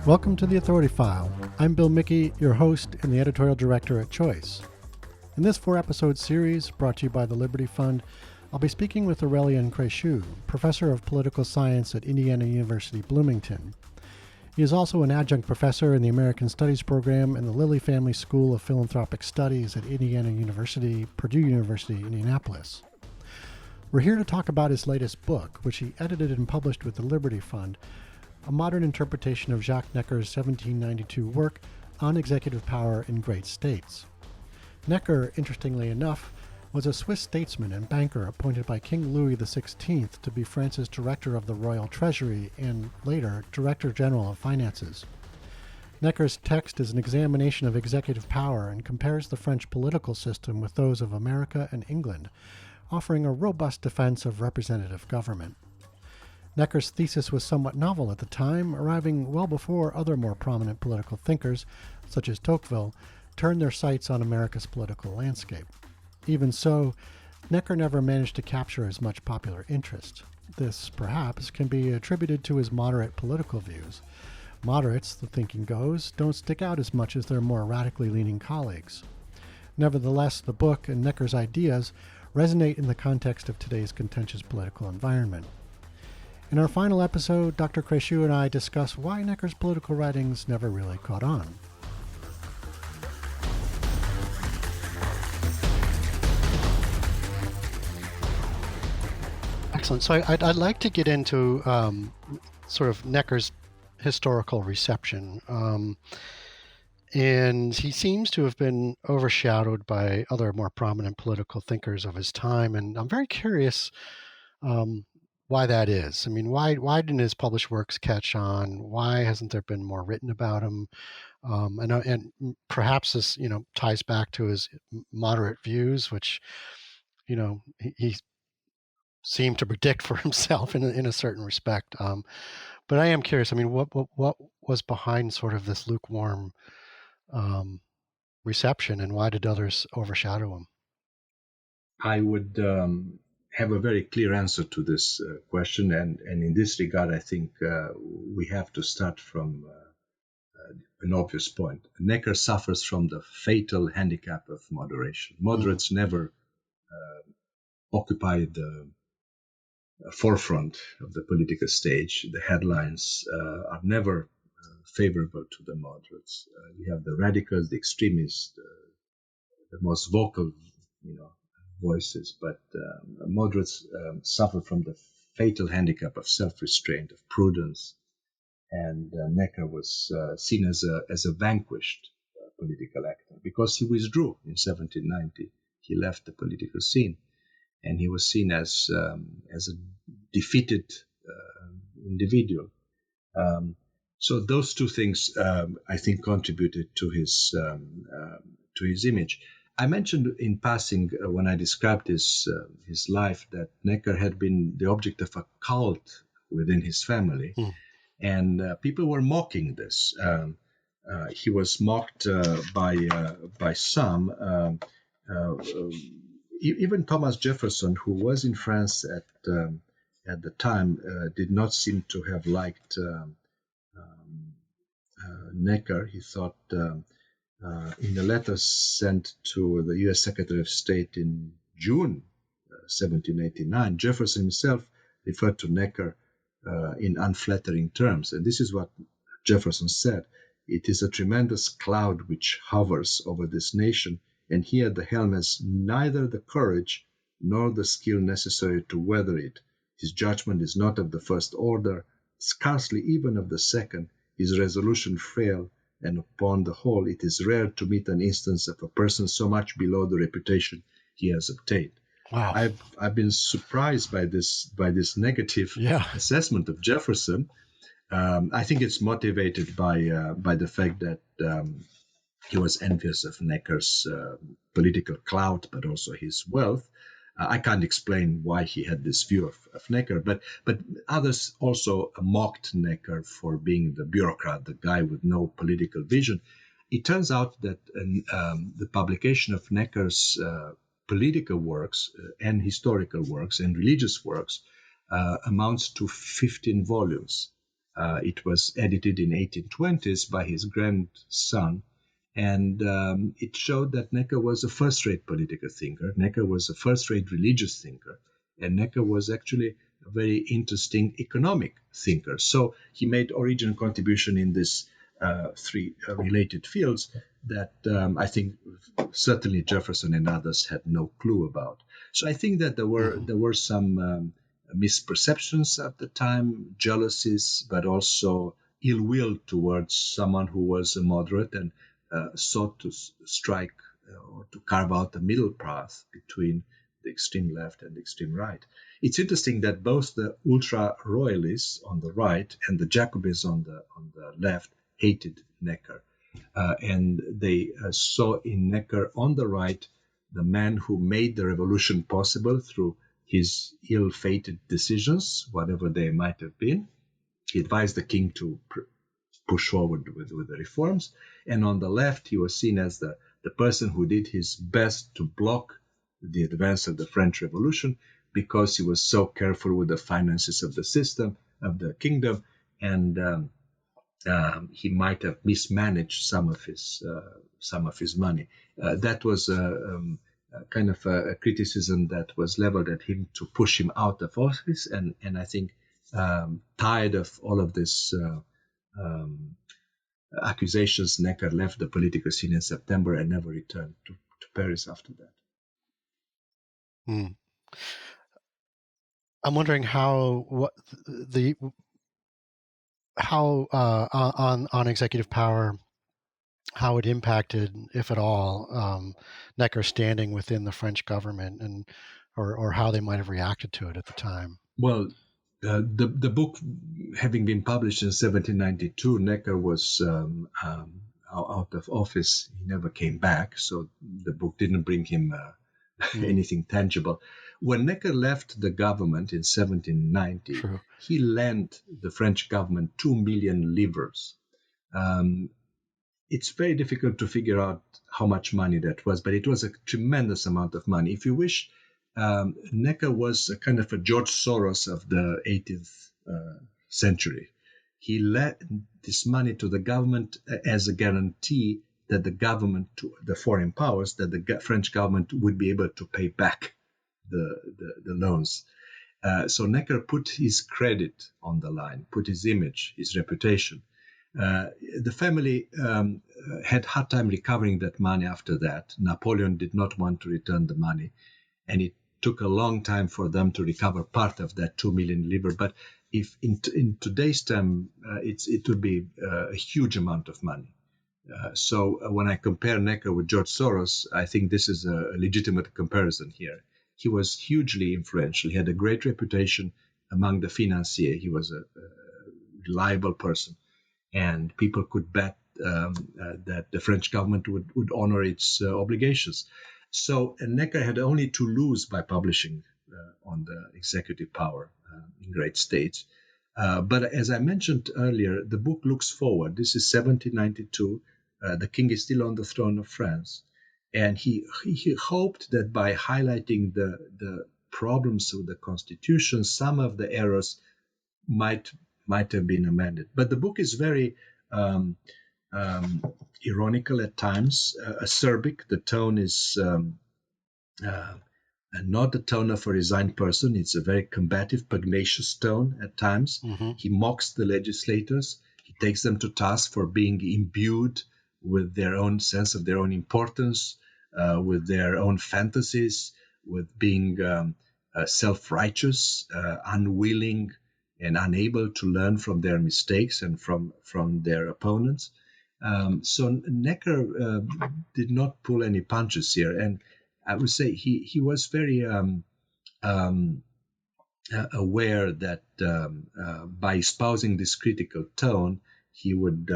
Welcome to The Authority File. I'm Bill Mickey, your host and the editorial director at Choice. In this 4-episode series, brought to you by the Liberty Fund, I'll be speaking with Aurélien Craiutu, professor of political science at Indiana University Bloomington. He is also an adjunct professor in the American Studies program in the Lilly Family School of Philanthropic Studies at Indiana University, Purdue University, Indianapolis. We're here to talk about his latest book, which he edited and published with the Liberty Fund, a modern interpretation of Jacques Necker's 1792 work on executive power in great states. Necker, interestingly enough, was a Swiss statesman and banker appointed by King Louis XVI to be France's director of the royal treasury and, later, director general of finances. Necker's text is an examination of executive power and compares the French political system with those of America and England, offering a robust defense of representative government. Necker's thesis was somewhat novel at the time, arriving well before other more prominent political thinkers, such as Tocqueville, turned their sights on America's political landscape. Even so, Necker never managed to capture as much popular interest. This, perhaps, can be attributed to his moderate political views. Moderates, the thinking goes, don't stick out as much as their more radically leaning colleagues. Nevertheless, the book and Necker's ideas resonate in the context of today's contentious political environment. In our final episode, Dr. Craiutu and I discuss why Necker's political writings never really caught on. Excellent. So I'd like to get into sort of Necker's historical reception. And he seems to have been overshadowed by other more prominent political thinkers of his time. And I'm very curious why that is. I mean, why didn't his published works catch on? Why hasn't there been more written about him? And perhaps this, ties back to his moderate views, which, he seemed to predict for himself in a certain respect. But I am curious. I mean, what was behind sort of this lukewarm reception, and why did others overshadow him? I would have a very clear answer to this question, and in this regard, I think we have to start from an obvious point. Necker suffers from the fatal handicap of moderation. Moderates never occupy the forefront of the political stage. The headlines are never favorable to the moderates. You have the radicals, the extremists, the most vocal, voices, but moderates suffer from the fatal handicap of self-restraint, of prudence, and Necker was seen as a vanquished political actor because he withdrew in 1790. He left the political scene, and he was seen as a defeated individual. So those two things, I think, contributed to his image. I mentioned in passing when I described his life that Necker had been the object of a cult within his family, and people were mocking this. He was mocked by some. Even Thomas Jefferson, who was in France at the time, did not seem to have liked Necker. He thought. In a letter sent to the U.S. Secretary of State in June 1789, Jefferson himself referred to Necker in unflattering terms. And this is what Jefferson said: "It is a tremendous cloud which hovers over this nation, and he at the helm has neither the courage nor the skill necessary to weather it. His judgment is not of the first order, scarcely even of the second. His resolution frail, and upon the whole, it is rare to meet an instance of a person so much below the reputation he has obtained." Wow! I've been surprised by this negative assessment of Jefferson. I think it's motivated by the fact that he was envious of Necker's political clout, but also his wealth. I can't explain why he had this view of Necker, but others also mocked Necker for being the bureaucrat, the guy with no political vision. It turns out that the publication of Necker's political works and historical works and religious works amounts to 15 volumes. It was edited in 1820s by his grandson, and it showed that Necker was a first-rate political thinker. Necker was a first-rate religious thinker, and Necker was actually a very interesting economic thinker. So he made original contribution in these three related fields that I think certainly Jefferson and others had no clue about. So I think that there were some misperceptions at the time, jealousies, but also ill will towards someone who was a moderate and sought to strike or to carve out a middle path between the extreme left and the extreme right. It's interesting that both the ultra-royalists on the right and the Jacobins on the left hated Necker. And they saw in Necker on the right the man who made the revolution possible through his ill-fated decisions, whatever they might have been. He advised the king to push forward with the reforms. And on the left, he was seen as the person who did his best to block the advance of the French Revolution because he was so careful with the finances of the system, of the kingdom, and he might have mismanaged some of his money. That was kind of a criticism that was leveled at him to push him out of office, and I think tired of all of this accusations, Necker left the political scene in September and never returned to Paris after that. I'm wondering how on executive power, how it impacted, if at all, Necker's standing within the French government, and or how they might have reacted to it at the time. Well, the book having been published in 1792, Necker was out of office. He never came back, so the book didn't bring him anything tangible. When Necker left the government in 1790, he lent the French government 2 million livres. It's very difficult to figure out how much money that was, but it was a tremendous amount of money. If you wish, Necker was a kind of a George Soros of the 18th century. He lent this money to the government as a guarantee that the government, to the foreign powers, that the French government would be able to pay back the loans. So Necker put his credit on the line, put his image, his reputation. The family had hard time recovering that money after that. Napoleon did not want to return the money, and it took a long time for them to recover part of that 2 million livres. But if in today's time, it would be a huge amount of money. So when I compare Necker with George Soros, I think this is a legitimate comparison here. He was hugely influential. He had a great reputation among the financiers. He was a reliable person, and people could bet that the French government would honor its obligations. So Necker had only to lose by publishing on the executive power in great states. But as I mentioned earlier, the book looks forward. This is 1792. The king is still on the throne of France. And he hoped that by highlighting the problems with the constitution, some of the errors might have been amended. But the book is very ironical at times, acerbic. The tone is not the tone of a resigned person. It's a very combative, pugnacious tone at times. Mm-hmm. He mocks the legislators. He takes them to task for being imbued with their own sense of their own importance, with their own fantasies, with being self-righteous, unwilling and unable to learn from their mistakes and from their opponents. So Necker did not pull any punches here, and I would say he was very aware that by espousing this critical tone, he would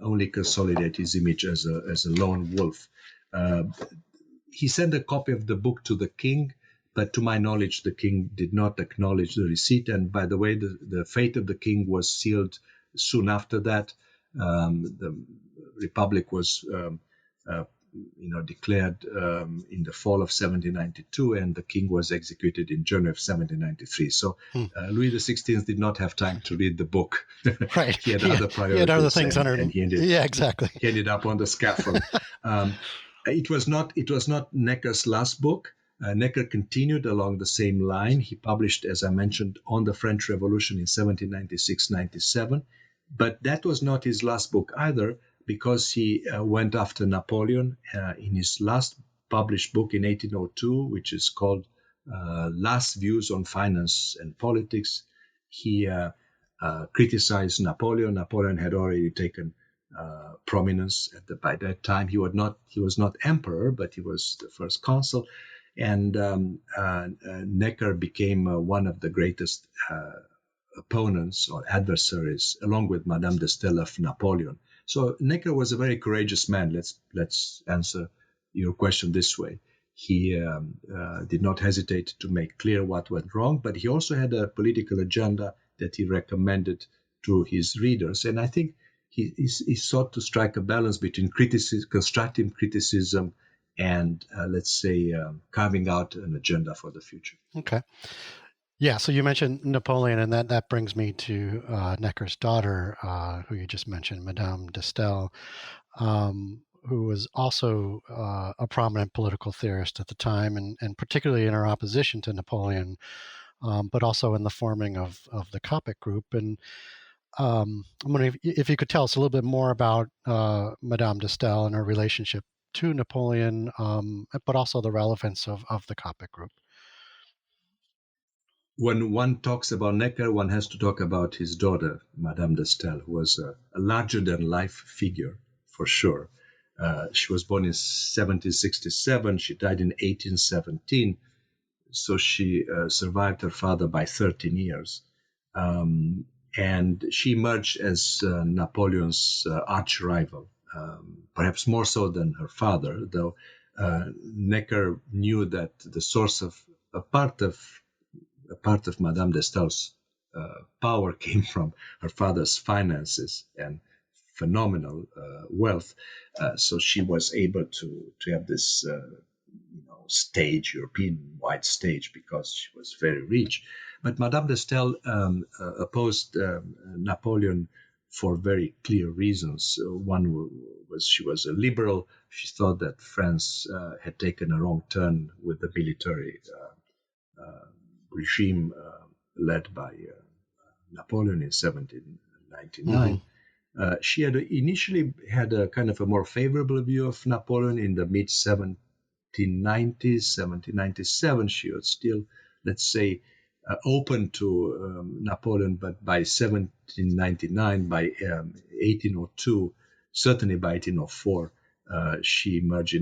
only consolidate his image as a lone wolf. He sent a copy of the book to the king, but to my knowledge, the king did not acknowledge the receipt. And by the way, the fate of the king was sealed soon after that. The Republic was declared in the fall of 1792, and the king was executed in January of 1793. So Louis XVI did not have time to read the book. Right. He had other priorities. He had other things and he ended, exactly. He ended up on the scaffold. It was not Necker's last book. Necker continued along the same line. He published, as I mentioned, On the French Revolution in 1796-97. But that was not his last book either, because he went after Napoleon in his last published book in 1802, which is called Last Views on Finance and Politics. He criticized Napoleon. Napoleon had already taken prominence by that time. He was not emperor, but he was the first consul. And Necker became one of the greatest opponents or adversaries, along with Madame de Stael, of Napoleon. So Necker was a very courageous man. Let's answer your question this way. He did not hesitate to make clear what went wrong, but he also had a political agenda that he recommended to his readers. And I think he sought to strike a balance between constructive criticism and, carving out an agenda for the future. Okay. Yeah, so you mentioned Napoleon, and that brings me to Necker's daughter, who you just mentioned, Madame de Stael, who was also a prominent political theorist at the time, and particularly in her opposition to Napoleon, but also in the forming of the Coptic group. And I'm wondering if you could tell us a little bit more about Madame de Stael and her relationship to Napoleon, but also the relevance of the Coptic group. When one talks about Necker, one has to talk about his daughter, Madame de Stael, who was a larger-than-life figure, for sure. She was born in 1767. She died in 1817. So she survived her father by 13 years. And she emerged as Napoleon's arch-rival, perhaps more so than her father, though Necker knew that the source of a part of Madame de Stael's power came from her father's finances and phenomenal wealth. So she was able to have this stage, European-wide stage, because she was very rich. But Madame de Stael opposed Napoleon for very clear reasons. One was she was a liberal. She thought that France had taken a wrong turn with the military regime led by Napoleon in 1799. Mm-hmm. She had initially had a kind of a more favorable view of Napoleon in the mid-1790s, 1797. She was still, let's say, open to Napoleon, but by 1799, by 1802, certainly by 1804, she emerged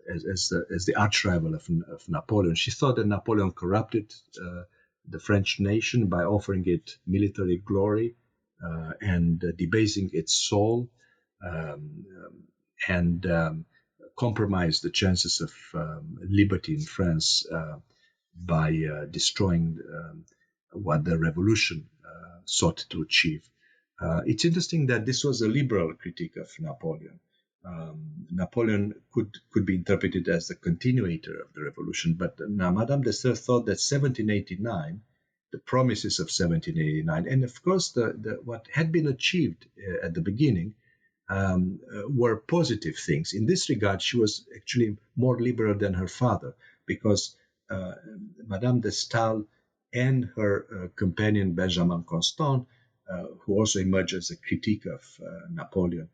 as the arch-rival of Napoleon. She thought that Napoleon corrupted the French nation by offering it military glory and debasing its soul, and compromised the chances of liberty in France by destroying what the revolution sought to achieve. It's interesting that this was a liberal critique of Napoleon. Napoleon could be interpreted as the continuator of the revolution, but Madame de Stael thought that 1789, the promises of 1789, and of course what had been achieved at the beginning were positive things. In this regard, she was actually more liberal than her father, because Madame de Stael and her companion Benjamin Constant, who also emerged as a critique of Napoleon,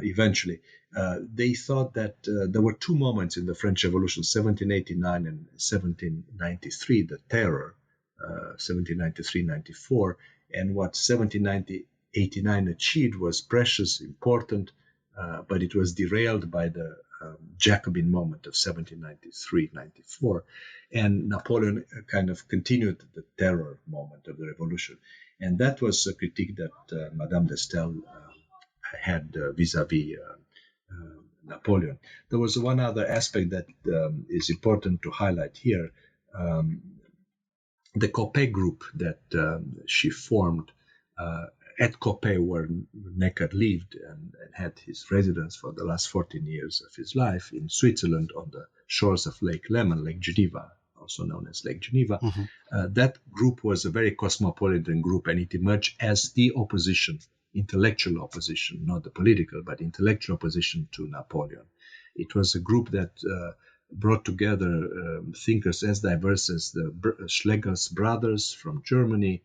eventually, they thought that there were two moments in the French Revolution, 1789 and 1793, the terror, 1793-94, and what 1789 achieved was precious, important, but it was derailed by the Jacobin moment of 1793-94, and Napoleon kind of continued the terror moment of the revolution. And that was a critique that Madame de Stael had vis-a-vis Napoleon. There was one other aspect that is important to highlight here. The Copé group that she formed at Copé, where Necker lived, and had his residence for the last 14 years of his life in Switzerland on the shores of Lake Leman, Lake Geneva, also known as Lake Geneva. That group was a very cosmopolitan group, and it emerged as the opposition, intellectual opposition, not the political, but intellectual opposition to Napoleon. It was a group that brought together thinkers as diverse as the Schlegel's brothers from Germany.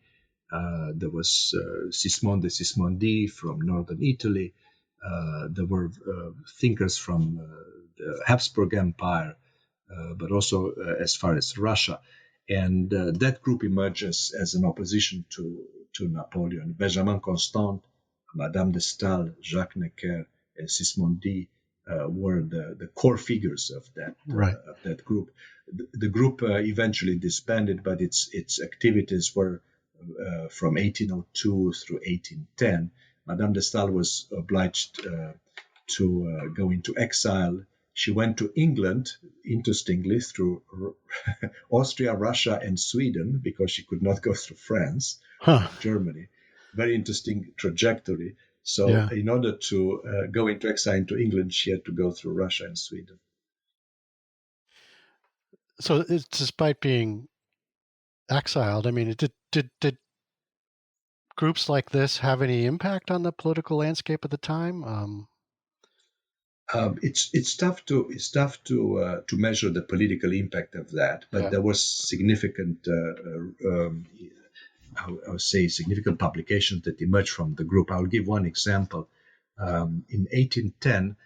There was Sismondi de Sismondi from northern Italy. There were thinkers from the Habsburg Empire, but also as far as Russia. And that group emerges as an opposition to Napoleon. Benjamin Constant, Madame de Stael, Jacques Necker, and Sismondi were the core figures of that group. The group eventually disbanded, but its activities were from 1802 through 1810. Madame de Stael was obliged to go into exile. She went to England, interestingly, through Austria, Russia, and Sweden, because she could not go through France, Germany. Very interesting trajectory. So in order to go into exile into England, she had to go through Russia and Sweden. So it's, despite being exiled, I mean, did groups like this have any impact on the political landscape at the time? It's tough to measure the political impact of that, but there was significant, I would say, significant publications that emerged from the group. I'll give one example. In 1810,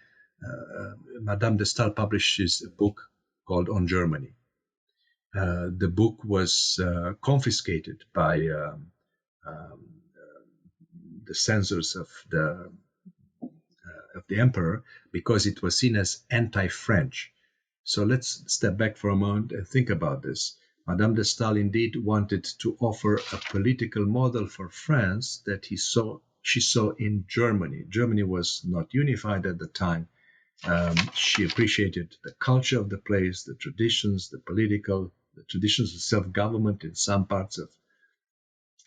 Madame de Stael publishes a book called On Germany. The book was confiscated by the censors of the emperor because it was seen as anti-French. So let's step back for a moment and think about this. Madame de Stael indeed wanted to offer a political model for France that she saw in Germany. Germany was not unified at the time. She appreciated the culture of the place, the traditions, the traditions of self-government in some parts of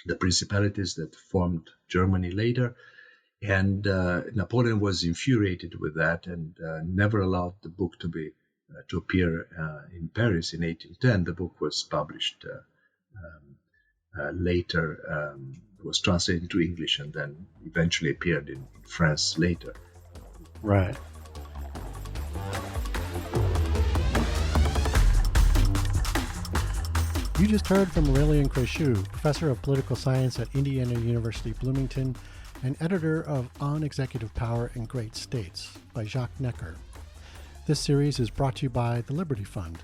the principalities that formed Germany later. And Napoleon was infuriated with that and never allowed the book to appear in Paris in 1810. The book was published later, was translated into English, and then eventually appeared in France later. Right. You just heard from Aurélien Craiutu, professor of political science at Indiana University Bloomington and editor of On Executive Power in Great States by Jacques Necker. This series is brought to you by the Liberty Fund.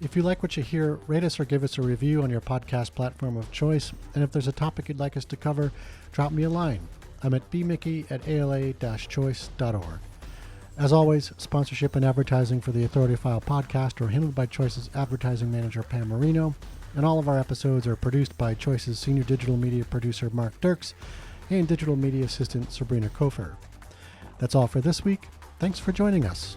If you like what you hear, rate us or give us a review on your podcast platform of choice. And if there's a topic you'd like us to cover, drop me a line. I'm at bmickey@ala-choice.org. As always, sponsorship and advertising for the Authority File podcast are handled by Choice's advertising manager, Pam Marino, and all of our episodes are produced by Choice's senior digital media producer, Mark Dirks, and digital media assistant, Sabrina Kofer. That's all for this week. Thanks for joining us.